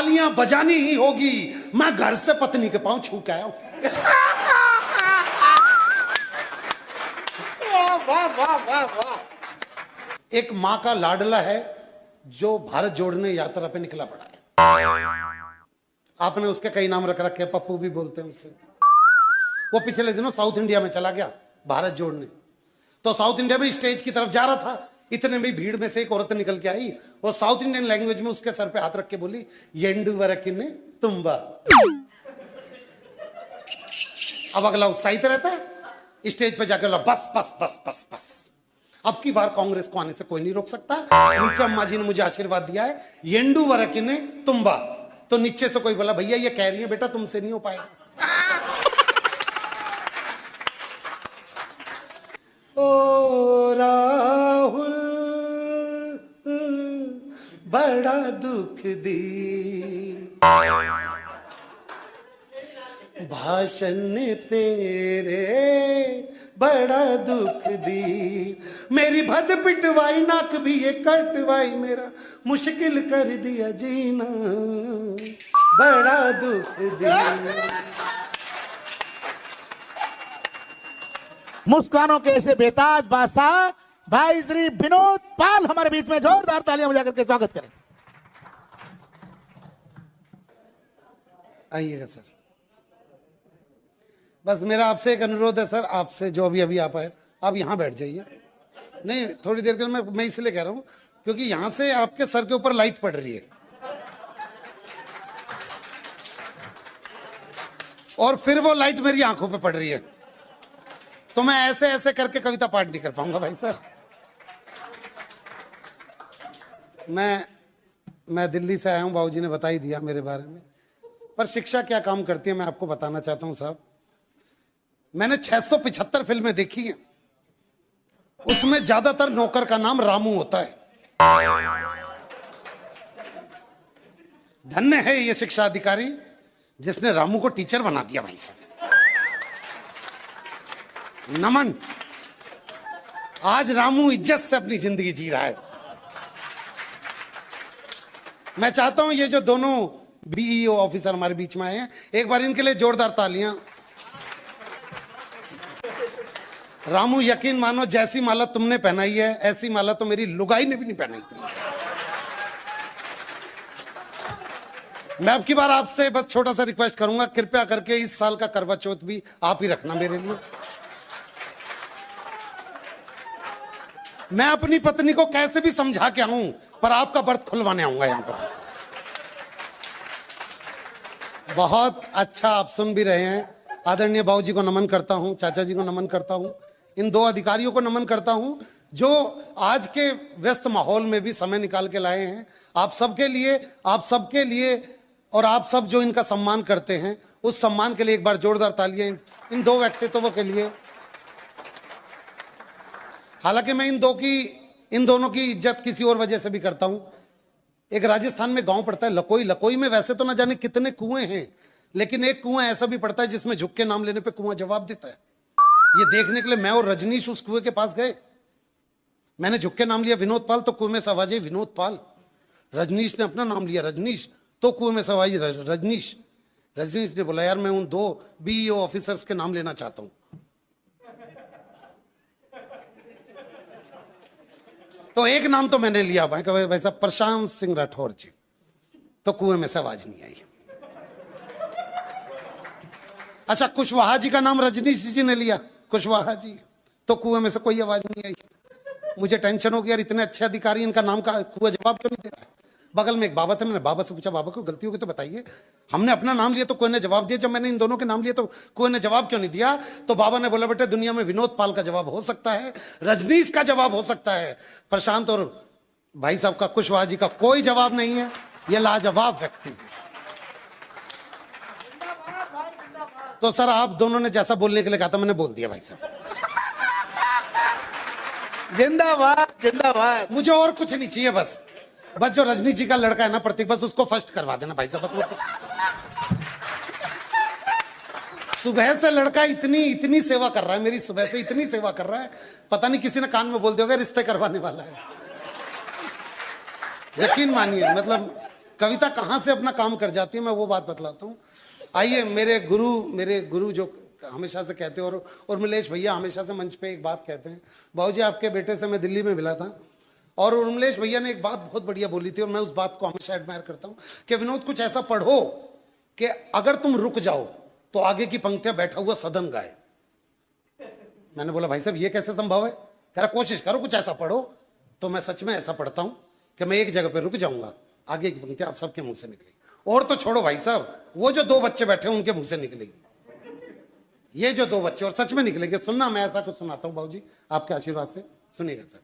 तालियां बजानी ही होगी। मैं घर से पत्नी के पांव छू के आया हूं। वाह वाह वाह वाह। एक मां का लाडला है जो भारत जोड़ने यात्रा पे निकला पड़ा है। आपने उसके कई नाम रख रखे, पप्पू भी बोलते हैं उसे। वो पिछले दिनों साउथ इंडिया में चला गया भारत जोड़ने। तो साउथ इंडिया में स्टेज की तरफ जा रहा था, इतने में भीड़ में से एक औरत निकल के आई और साउथ इंडियन लैंग्वेज में उसके सर पे हाथ रख के बोली, येंडू वरकिने तुम्बा। अब अगला उत्साहित रहता है, स्टेज पे जाकर बस बस बस बस बस। अब की बार कांग्रेस को आने से कोई नहीं रोक सकता। नीचे अम्मा जी ने मुझे आशीर्वाद दिया है, येंडू वरकिने तुम्बा। तो नीचे से कोई बोला, भैया ये कह रही है बेटा तुमसे नहीं हो पाएगा। ओ राहुल बड़ा दुख दी भाषण ने तेरे बड़ा दुख दी। मेरी भद पिटवाई नाक भी ये कटवाई, मेरा मुश्किल कर दिया जीना बड़ा दुख दी। मुस्कानों के ऐसे बेताज बादशाह भाई श्री विनोद पाल हमारे बीच में, जोरदार तालियां बजा करके स्वागत करें। आइएगा सर। बस मेरा आपसे एक अनुरोध है सर, आपसे जो अभी आप आए, आप यहाँ बैठ जाइए। नहीं थोड़ी देर के लिए मैं इसलिए कह रहा हूँ क्योंकि यहाँ से आपके सर के ऊपर लाइट पड़ रही है और फिर वो लाइट मेरी आंखों पे पड़ रही है, तो मैं ऐसे ऐसे करके कविता पाठ नहीं कर पाऊंगा भाई साहब। मैं दिल्ली से आया हूं, बाबूजी ने बता ही दिया मेरे बारे में। पर शिक्षा क्या काम करती है मैं आपको बताना चाहता हूं साहब। मैंने 675 फिल्में देखी हैं, उसमें ज्यादातर नौकर का नाम रामू होता है। धन्य है ये शिक्षा अधिकारी जिसने रामू को टीचर बना दिया भाई साहब। नमन। आज रामू इज्जत से अपनी जिंदगी जी रहा है। मैं चाहता हूं ये जो दोनों बीईओ ऑफिसर हमारे बीच में आए हैं, एक बार इनके लिए जोरदार तालियां। रामू यकीन मानो जैसी माला तुमने पहनाई है ऐसी माला तो मेरी लुगाई ने भी नहीं पहनाई थी। मैं अब की बार आपसे बस छोटा सा रिक्वेस्ट करूंगा, कृपया करके इस साल का करवा चौथ भी आप ही रखना मेरे लिए। मैं अपनी पत्नी को कैसे भी समझा के आऊं पर आपका बर्थ खुलवाने आऊंगा यहां पर। बहुत अच्छा आप सुन भी रहे हैं। आदरणीय बाबूजी को नमन करता हूं, चाचा जी को नमन करता हूं, इन दो अधिकारियों को नमन करता हूं जो आज के व्यस्त माहौल में भी समय निकाल के लाए हैं आप सबके लिए और आप सब जो इनका सम्मान करते हैं उस सम्मान के लिए एक बार जोरदार तालियां इन दो व्यक्तित्वों के लिए। हालांकि मैं इन दोनों की इज्जत किसी और वजह से भी करता हूं। एक राजस्थान में गांव पड़ता है लकोई। लकोई में वैसे तो ना जाने कितने कुएं हैं, लेकिन एक कुआं ऐसा भी पड़ता है जिसमें झुक के नाम लेने पे कुआं जवाब देता है। ये देखने के लिए मैं और रजनीश उस कुएं के पास गए। मैंने झुक के नाम लिया विनोद पाल, तो कुएं में से आवाज आई विनोद पाल। रजनीश ने अपना नाम लिया रजनीश, तो कुएं में से आवाज रजनीश। रजनीश ने बोला, यार मैं उन दो बीईओ ऑफिसर्स के नाम लेना चाहता हूं। तो एक नाम तो मैंने लिया भाई साहब, प्रशांत सिंह राठौर जी। तो कुएं में से आवाज नहीं आई। अच्छा, कुशवाहा जी का नाम रजनीश जी ने लिया, कुशवाहा जी, तो कुएं में से कोई आवाज नहीं आई। मुझे टेंशन हो गया, यार इतने अच्छे अधिकारी, इनका नाम का कुआं जवाब क्यों नहीं दे रहा है। बगल में एक बाबा थे, मैंने बाबा से पूछा, बाबा को गलती होगी तो बताइए, हमने अपना नाम लिया तो कुएं ने जवाब दिया, जब मैंने इन दोनों के नाम लिया तो कुएं ने जवाब क्यों नहीं दिया। तो बाबा ने बोला, बेटे दुनिया में विनोद पाल का जवाब हो सकता है, रजनीश का जवाब हो सकता है, प्रशांत और भाई साहब का, कुशवाहा जी का कोई जवाब नहीं है। ये लाजवाब व्यक्ति। तो सर आप दोनों ने जैसा बोलने के लिए कहा था मैंने बोल दिया भाई साहब। जिंदाबाद जिंदाबाद। मुझे और कुछ नहीं चाहिए, बस जो रजनी जी का लड़का है ना प्रतीक, बस उसको फर्स्ट करवा देना भाई साहब। बस सुबह से लड़का इतनी सेवा कर रहा है मेरी, सुबह से इतनी सेवा कर रहा है, पता नहीं किसी ने कान में बोल दिया होगा रिश्ते करवाने वाला है। यकीन मानिए, मतलब कविता कहाँ से अपना काम कर जाती है मैं वो बात बतलाता हूँ। आइए, मेरे गुरु जो हमेशा से कहते हैं, और उर्मिलेश भैया हमेशा से मंच पे एक बात कहते हैं, बाबूजी आपके बेटे से मैं दिल्ली में मिला था और उर्मिलेश भैया ने एक बात बहुत बढ़िया बोली थी और मैं उस बात को हमेशा एडमायर करता हूँ कि विनोद कुछ ऐसा पढ़ो कि अगर तुम रुक जाओ तो आगे की पंक्तियां बैठा हुआ सदन गाए। मैंने बोला भाई साहब ये कैसे संभव है? कह रहा कोशिश करो कुछ ऐसा पढ़ो। तो मैं सच में ऐसा पढ़ता हूं कि मैं एक जगह पे रुक जाऊंगा, आगे की पंक्तियां आप सबके मुंह से निकलेगी। और तो छोड़ो भाई साहब, वो जो 2 बच्चे बैठे हैं उनके मुंह से निकलेगी, ये जो 2 बच्चे, और सच में निकलेंगे। सुनना, मैं ऐसा कुछ सुनाता हूं बाबूजी आपके आशीर्वाद से, सुनिएगा सर।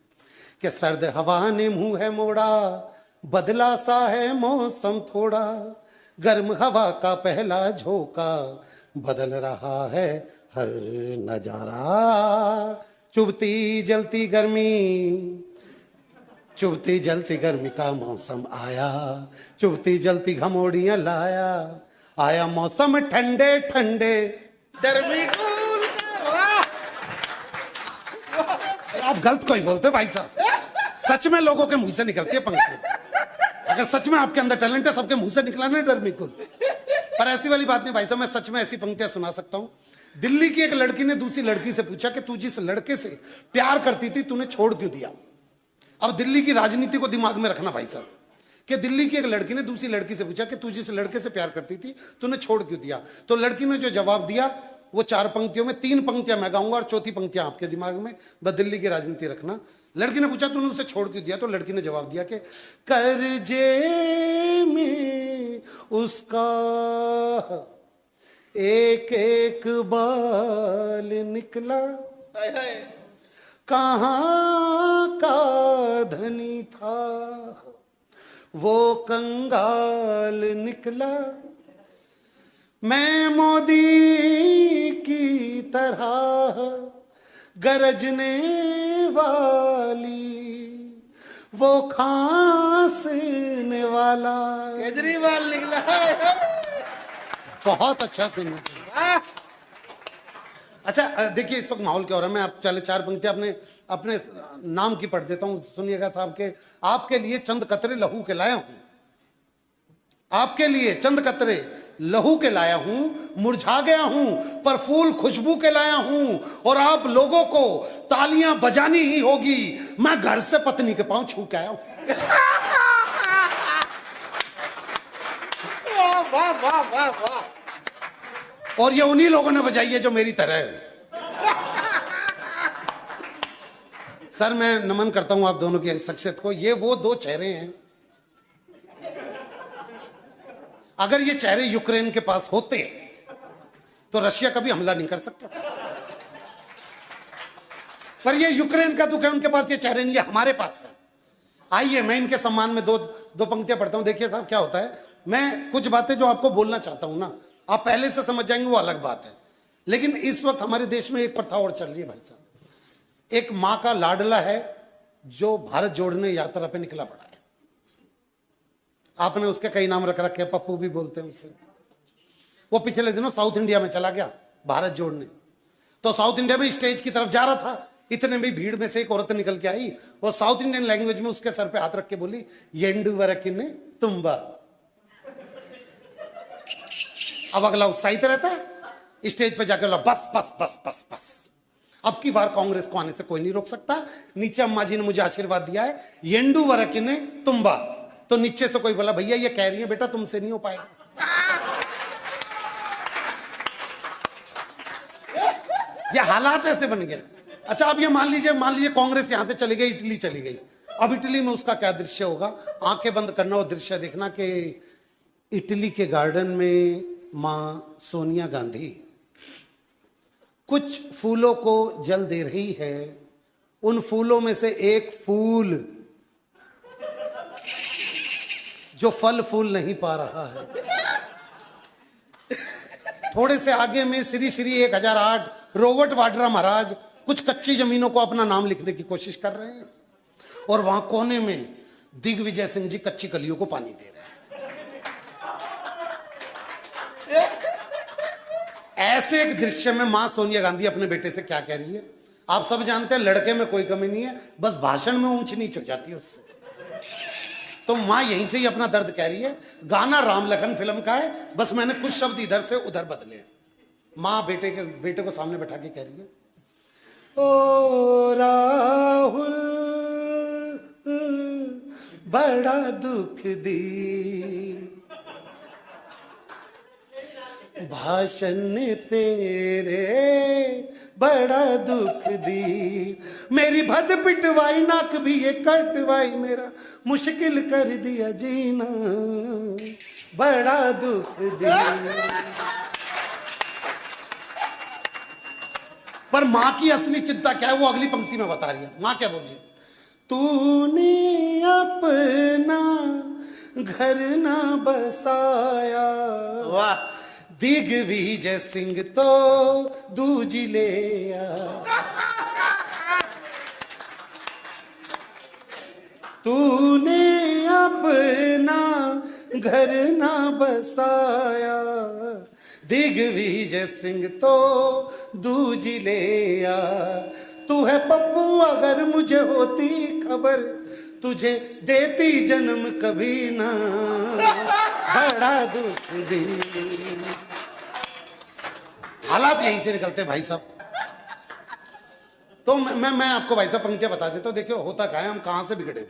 कि सर्द हवा ने मुंह है मोड़ा, बदला सा है मौसम थोड़ा, गर्म हवा का पहला झोंका, बदल रहा है हर नजारा, चुभती जलती गर्मी का मौसम आया, चुभती जलती घमोड़ियां लाया, आया मौसम ठंडे ठंडे आप गलत कोई बोलते भाई साहब, सच में लोगों के मुंह से निकलती है पंक्ति। अगर सच में आपके अंदर टैलेंट है, सबके मुंह से निकलाना है डरमिकुल। पर ऐसी वाली बात नहीं भाई साहब, मैं सच में ऐसी पंक्तियां सुना सकता हूं। दिल्ली की एक लड़की ने दूसरी लड़की से पूछा कि तू जिस लड़के से प्यार करती थी तूने छोड़ क्यों दिया। अब दिल्ली की राजनीति को दिमाग में रखना भाई साहब, कि दिल्ली की एक लड़की ने दूसरी लड़की से पूछा कि तू जिस लड़के से प्यार करती थी तूने छोड़ क्यों दिया। तो लड़की ने जो जवाब दिया वो 4 पंक्तियों में 3 पंक्तियां मैं गाऊंगा और चौथी पंक्तियां आपके दिमाग में, बस दिल्ली की राजनीति रखना। लड़की ने पूछा तूने उसे छोड़ क्यों दिया, तो लड़की ने जवाब दिया कि कर्जे में उसका एक एक बाल निकला, कहाँ का धनी था वो कंगाल निकला, मैं मोदी की तरह गरजने वाली, वो खांसने वाला केजरीवाल निकला। बहुत अच्छा सुनना चाहिए। अच्छा देखिए इस वक्त माहौल क्या हो रहा है, मैं आप चले 4 पंक्तियां अपने नाम की पढ़ देता हूं, सुनिएगा साहब के। आपके लिए चंद कतरे लहू के लाया हूं, आपके लिए चंद कतरे लहू के लाया हूं, मुरझा गया हूं पर फूल खुशबू के लाया हूं, और आप लोगों को तालियां बजानी ही होगी, मैं घर से पत्नी के पांव छू के आया हूं। वाह वाह वाह वाह। और ये उन्हीं लोगों ने बजाई है जो मेरी तरह है। सर मैं नमन करता हूं आप दोनों की शख्सियत को। ये वो 2 चेहरे हैं, अगर ये चेहरे यूक्रेन के पास होते तो रशिया कभी हमला नहीं कर सकता। पर ये यूक्रेन का दुख है, उनके पास ये चेहरे नहीं है, हमारे पास है। आइए मैं इनके सम्मान में दो पंक्तियां पढ़ता हूं। देखिए साहब क्या होता है, मैं कुछ बातें जो आपको बोलना चाहता हूं ना, आप पहले से समझ जाएंगे वो अलग बात है, लेकिन इस वक्त हमारे देश में एक प्रथा और चल रही है भाई साहब। एक मां का लाडला है जो भारत जोड़ने यात्रा पे निकला पड़ा है, आपने उसके कई नाम रख रखे, पप्पू भी बोलते हैं उसे। वो पिछले दिनों साउथ इंडिया में चला गया भारत जोड़ने, तो साउथ इंडिया में स्टेज की तरफ जा रहा था, इतने में भीड़ में से एक औरत निकल के आई और साउथ इंडियन लैंग्वेज में उसके सर पे हाथ रख के बोली, येंडू वरकिने तुम्बा। अब अगला उत्साहित रहता है, स्टेज पे जाकर बोला बस बस बस बस बस, अब की बार कांग्रेस को आने से कोई नहीं रोक सकता। नीचे अम्मा जी ने मुझे आशीर्वाद दिया है, येंडू वरकिने तुम्बा। तो नीचे से कोई बोला भैया ये कह रही है बेटा तुमसे नहीं हो पाएगा। ये हालात ऐसे बन गए। अच्छा अब ये मान लीजिए कांग्रेस यहां से चली गई, इटली चली गई, अब इटली में उसका क्या दृश्य होगा। आंखें बंद करना और दृश्य देखना कि इटली के गार्डन में मां सोनिया गांधी कुछ फूलों को जल दे रही है, उन फूलों में से एक फूल जो फल फूल नहीं पा रहा है। थोड़े से आगे में श्री श्री 1008 रॉबर्ट वाड्रा महाराज कुछ कच्ची जमीनों को अपना नाम लिखने की कोशिश कर रहे हैं, और वहां कोने में दिग्विजय सिंह जी कच्ची कलियों को पानी दे रहे हैं। ऐसे एक दृश्य में मां सोनिया गांधी अपने बेटे से क्या कह रही है आप सब जानते हैं। लड़के में कोई कमी नहीं है, बस भाषण में ऊंच नीच हो जाती है उससे। तो माँ यहीं से ही अपना दर्द कह रही है। गाना राम लखन फिल्म का है, बस मैंने कुछ शब्द इधर से उधर बदले। माँ बेटे को सामने बैठा के कह रही है, ओ राहुल बड़ा दुख दी भाषण तेरे बड़ा दुख दी, मेरी भद पिटवाई नाक भी ये कटवाई, मेरा मुश्किल कर दिया जीना बड़ा दुख दी। पर मां की असली चिंता क्या है वो अगली पंक्ति में बता रही है। मां क्या बोल रही है, तूने अपना घर ना बसाया, वाह, दिग्विजय सिंह तो दूज ले आ, तूने अपना घर ना बसाया, दिग्विजय सिंह तो दूज ले आ, तू है पप्पू अगर मुझे होती खबर, तुझे देती जन्म कभी ना बड़ा दुख दी। हालात यहीं से निकलते भाई साहब। तो मैं आपको भाई साहब पंक्तियां बता देता हूँ। देखियो होता क्या है, हम कहाँ से बिगड़े हुए।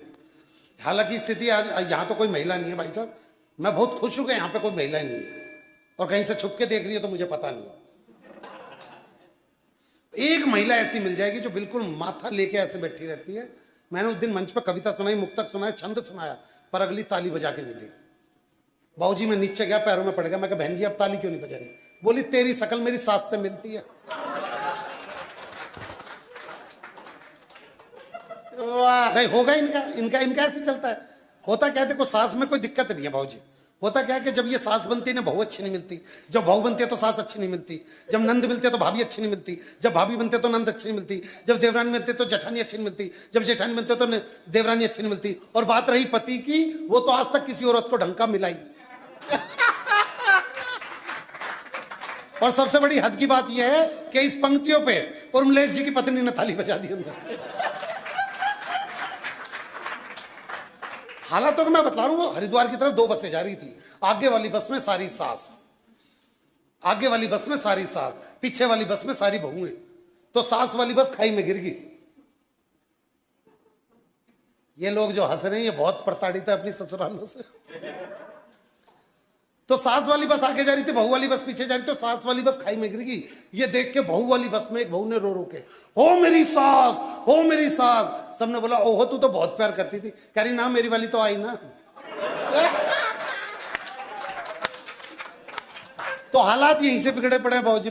हालांकि स्थिति आज यहाँ तो कोई महिला नहीं है भाई साहब, मैं बहुत खुश हूँ कि यहाँ पे कोई महिला नहीं है, और कहीं से छुप के देख रही है तो मुझे पता नहीं। एक महिला ऐसी मिल जाएगी जो बिल्कुल माथा लेके ऐसे बैठी रहती है। मैंने उस दिन मंच पर कविता सुनाई, मुक्तक सुनाया, छंद सुनाया, पर अगली ताली बजा के नहीं दी। बाबूजी मैं नीचे गया, पैरों में पड़ गया। मैं कहा बहन जी अब ताली क्यों नहीं बजा रही? बोली तेरी शकल मेरी सास से मिलती है। नहीं होगा इनका ऐसे चलता है। होता क्या है, देखो सास में कोई दिक्कत नहीं है बाबूजी। होता क्या है कि जब ये सास बनती है ना बहू अच्छी नहीं मिलती, जब बहू बनती है तो सास अच्छी नहीं मिलती, जब नंद मिलते तो भाभी अच्छी नहीं मिलती, जब भाभी बनते तो नंद अच्छी नहीं मिलती, जब देवरानी बनते तो जेठानी अच्छी नहीं मिलती, जब जेठानी बनते तो देवरानी अच्छी नहीं मिलती। और बात रही पति की, वो तो आज तक किसी औरत को ढंग का मिला ही नहीं। और सबसे बड़ी हद की बात यह है कि इस पंक्तियों पे उर्मिलेश जी की पत्नी ने थाली बजा दी अंदर। हालांकि तो मैं बता रहा हूं, हरिद्वार की तरफ 2 बसें जा रही थी। आगे वाली बस में सारी सास, आगे वाली बस में सारी सास, पीछे वाली बस में सारी बहुएं। तो सास वाली बस खाई में गिर गई। ये लोग जो हंस रहे हैं ये बहुत प्रताड़ित है अपनी ससुरालों से। तो सास वाली बस आगे जा रही थी, बहू वाली बस पीछे जा रही थी, तो सास वाली बस खाई में गिर गई। ये देख के बहू वाली बस में एक बहू ने रो रो के, हो मेरी सास, हो मेरी सास। सबने बोला ओहो तू तो बहुत प्यार करती थी। कह रही ना मेरी वाली तो आई ना। तो हालात यहीं से बिगड़े पड़े बाबूजी।